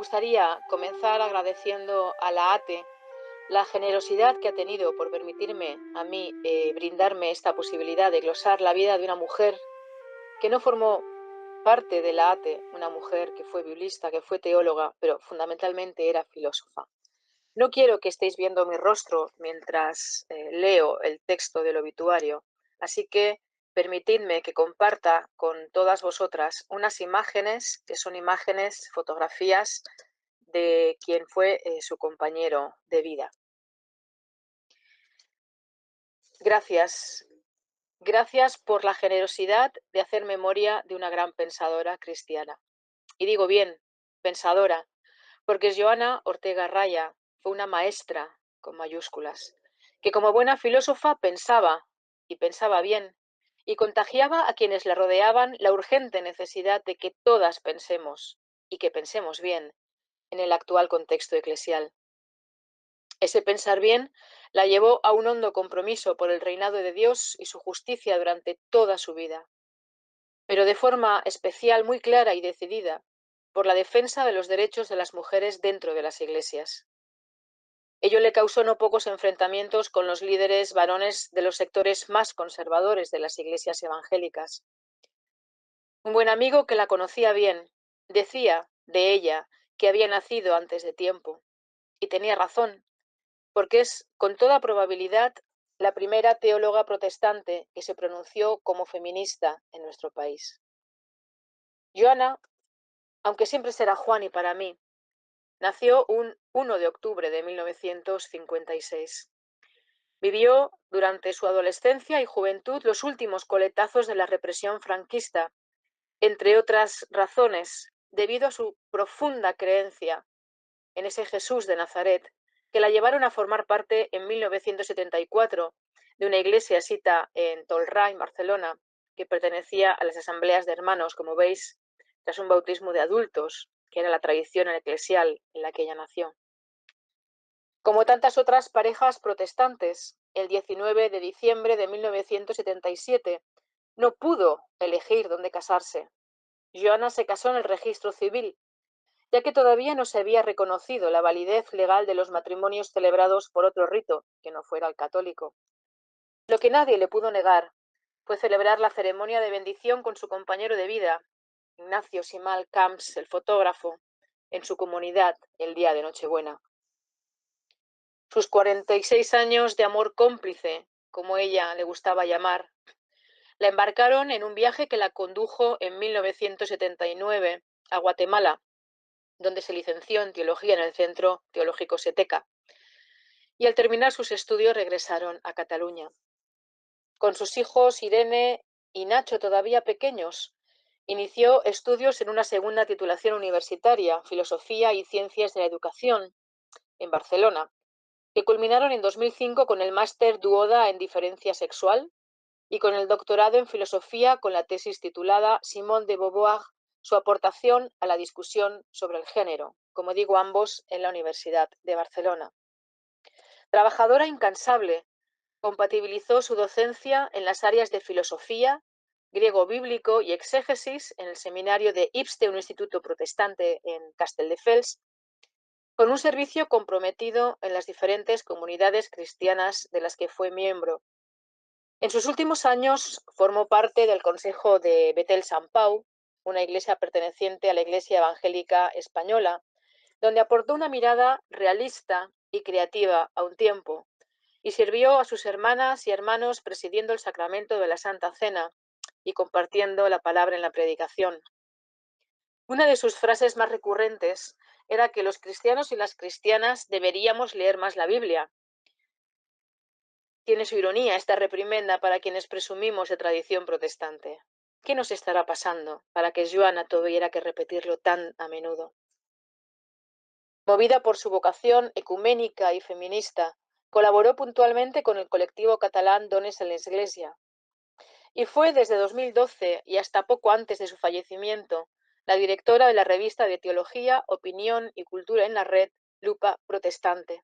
gustaría comenzar agradeciendo a la ATE la generosidad que ha tenido por permitirme a mí brindarme esta posibilidad de glosar la vida de una mujer que no formó parte de la ATE, una mujer que fue biblista, que fue teóloga, pero fundamentalmente era filósofa. No quiero que estéis viendo mi rostro mientras leo el texto del obituario, así que permitidme que comparta con todas vosotras unas imágenes que son imágenes, fotografías de quien fue su compañero de vida. Gracias. Gracias por la generosidad de hacer memoria de una gran pensadora cristiana. Y digo bien, pensadora, porque Joana Ortega Raya fue una maestra con mayúsculas, que como buena filósofa pensaba, y pensaba bien, y contagiaba a quienes la rodeaban la urgente necesidad de que todas pensemos, y que pensemos bien, en el actual contexto eclesial. Ese pensar bien la llevó a un hondo compromiso por el reinado de Dios y su justicia durante toda su vida, pero de forma especial, muy clara y decidida, por la defensa de los derechos de las mujeres dentro de las iglesias. Ello le causó no pocos enfrentamientos con los líderes varones de los sectores más conservadores de las iglesias evangélicas. Un buen amigo que la conocía bien decía de ella que había nacido antes de tiempo, y tenía razón, porque es, con toda probabilidad, la primera teóloga protestante que se pronunció como feminista en nuestro país. Joana, aunque siempre será Juani para mí, nació un 1 de octubre de 1956. Vivió durante su adolescencia y juventud los últimos coletazos de la represión franquista, entre otras razones, debido a su profunda creencia en ese Jesús de Nazaret, que la llevaron a formar parte en 1974 de una iglesia sita en Tolrà, en Barcelona, que pertenecía a las asambleas de hermanos, como veis, tras un bautismo de adultos, que era la tradición eclesial en la que ella nació. Como tantas otras parejas protestantes, el 19 de diciembre de 1977 no pudo elegir dónde casarse. Joana se casó en el registro civil, ya que todavía no se había reconocido la validez legal de los matrimonios celebrados por otro rito, que no fuera el católico. Lo que nadie le pudo negar fue celebrar la ceremonia de bendición con su compañero de vida, Ignacio Simal Camps, el fotógrafo, en su comunidad el día de Nochebuena. Sus 46 años de amor cómplice, como ella le gustaba llamar, la embarcaron en un viaje que la condujo en 1979 a Guatemala, donde se licenció en teología en el Centro Teológico Seteca, y al terminar sus estudios regresaron a Cataluña. Con sus hijos Irene y Nacho todavía pequeños, inició estudios en una segunda titulación universitaria, Filosofía y Ciencias de la Educación, en Barcelona, que culminaron en 2005 con el máster Duoda en Diferencia Sexual y con el doctorado en Filosofía con la tesis titulada Simone de Beauvoir, su aportación a la discusión sobre el género, como digo, ambos en la Universidad de Barcelona. Trabajadora incansable, compatibilizó su docencia en las áreas de filosofía, griego bíblico y exégesis en el seminario de IPSTE, un instituto protestante en Castelldefels, con un servicio comprometido en las diferentes comunidades cristianas de las que fue miembro. En sus últimos años formó parte del Consejo de Betel Sant Pau, una iglesia perteneciente a la Iglesia Evangélica Española, donde aportó una mirada realista y creativa a un tiempo, y sirvió a sus hermanas y hermanos presidiendo el sacramento de la Santa Cena y compartiendo la palabra en la predicación. Una de sus frases más recurrentes era que los cristianos y las cristianas deberíamos leer más la Biblia. Tiene su ironía esta reprimenda para quienes presumimos de tradición protestante. ¿Qué nos estará pasando para que Joana tuviera que repetirlo tan a menudo? Movida por su vocación ecuménica y feminista, colaboró puntualmente con el colectivo catalán Dones en la Iglesia, y fue desde 2012 y hasta poco antes de su fallecimiento la directora de la revista de teología, opinión y cultura en la red Lupa Protestante.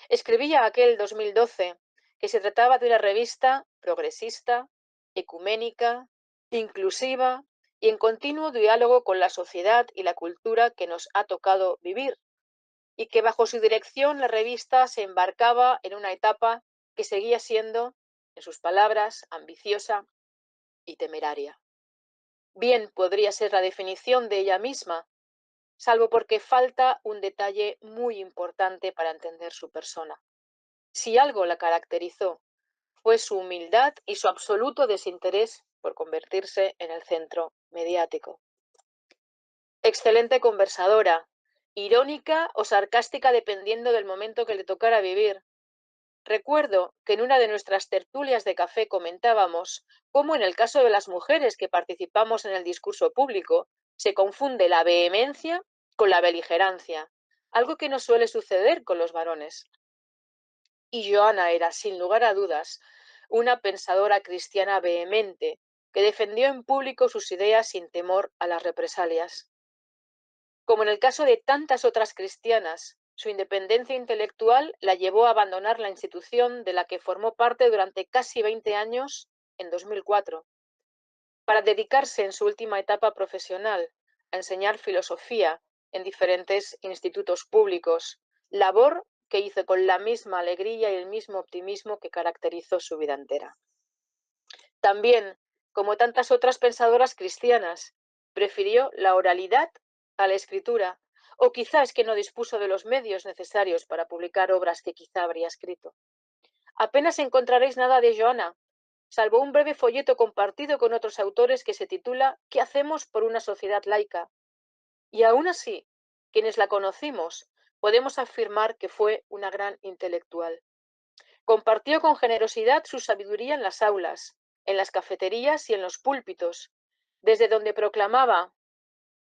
Escribía aquel 2012 que se trataba de una revista progresista, ecuménica, inclusiva y en continuo diálogo con la sociedad y la cultura que nos ha tocado vivir, y que bajo su dirección la revista se embarcaba en una etapa que seguía siendo, en sus palabras, ambiciosa y temeraria. Bien podría ser la definición de ella misma, salvo porque falta un detalle muy importante para entender su persona. Si algo la caracterizó, fue su humildad y su absoluto desinterés por convertirse en el centro mediático. Excelente conversadora, irónica o sarcástica dependiendo del momento que le tocara vivir. Recuerdo que en una de nuestras tertulias de café comentábamos cómo en el caso de las mujeres que participamos en el discurso público se confunde la vehemencia con la beligerancia, algo que no suele suceder con los varones. Y Johanna era, sin lugar a dudas, una pensadora cristiana vehemente que defendió en público sus ideas sin temor a las represalias. Como en el caso de tantas otras cristianas, su independencia intelectual la llevó a abandonar la institución de la que formó parte durante casi 20 años en 2004, para dedicarse en su última etapa profesional a enseñar filosofía en diferentes institutos públicos, labor que hizo con la misma alegría y el mismo optimismo que caracterizó su vida entera. También, como tantas otras pensadoras cristianas, prefirió la oralidad a la escritura, o quizá es que no dispuso de los medios necesarios para publicar obras que quizá habría escrito. Apenas encontraréis nada de Johanna, salvo un breve folleto compartido con otros autores que se titula ¿Qué hacemos por una sociedad laica? Y aún así, quienes la conocimos, podemos afirmar que fue una gran intelectual. Compartió con generosidad su sabiduría en las aulas, en las cafeterías y en los púlpitos, desde donde proclamaba,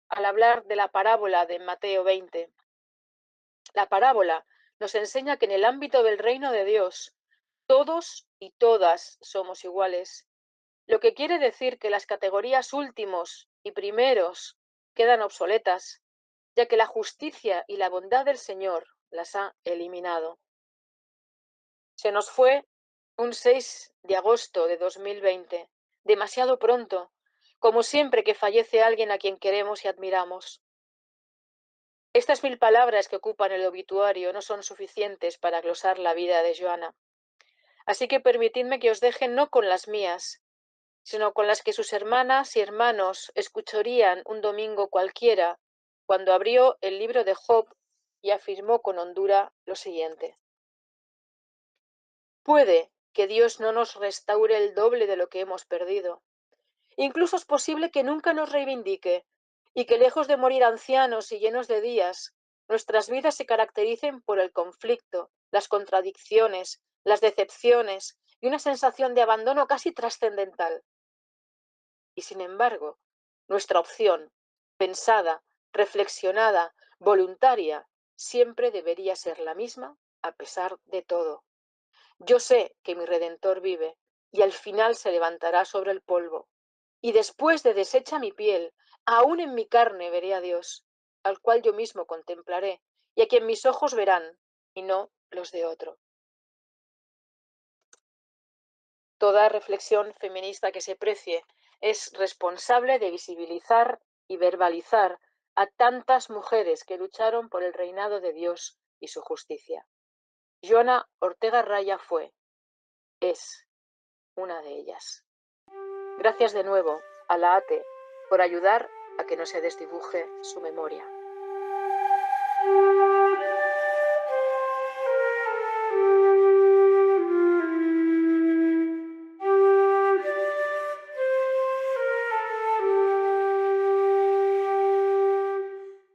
al hablar de la parábola de Mateo 20. La parábola nos enseña que en el ámbito del reino de Dios, todos y todas somos iguales, lo que quiere decir que las categorías últimos y primeros quedan obsoletas, ya que la justicia y la bondad del Señor las ha eliminado. Se nos fue un 6 de agosto de 2020, demasiado pronto, como siempre que fallece alguien a quien queremos y admiramos. Estas 1000 palabras que ocupan el obituario no son suficientes para glosar la vida de Johanna. Así que permitidme que os deje no con las mías, sino con las que sus hermanas y hermanos escucharían un domingo cualquiera, cuando abrió el libro de Job y afirmó con hondura lo siguiente: puede que Dios no nos restaure el doble de lo que hemos perdido. Incluso es posible que nunca nos reivindique y que lejos de morir ancianos y llenos de días, nuestras vidas se caractericen por el conflicto, las contradicciones, las decepciones y una sensación de abandono casi trascendental. Y sin embargo, nuestra opción, pensada, reflexionada, voluntaria, siempre debería ser la misma a pesar de todo. Yo sé que mi Redentor vive y al final se levantará sobre el polvo. Y después de deshecha mi piel, aún en mi carne veré a Dios, al cual yo mismo contemplaré y a quien mis ojos verán y no los de otro. Toda reflexión feminista que se precie es responsable de visibilizar y verbalizar a tantas mujeres que lucharon por el reinado de Dios y su justicia. Johanna Ortega Raya es una de ellas. Gracias de nuevo a la ATE por ayudar a que no se desdibuje su memoria.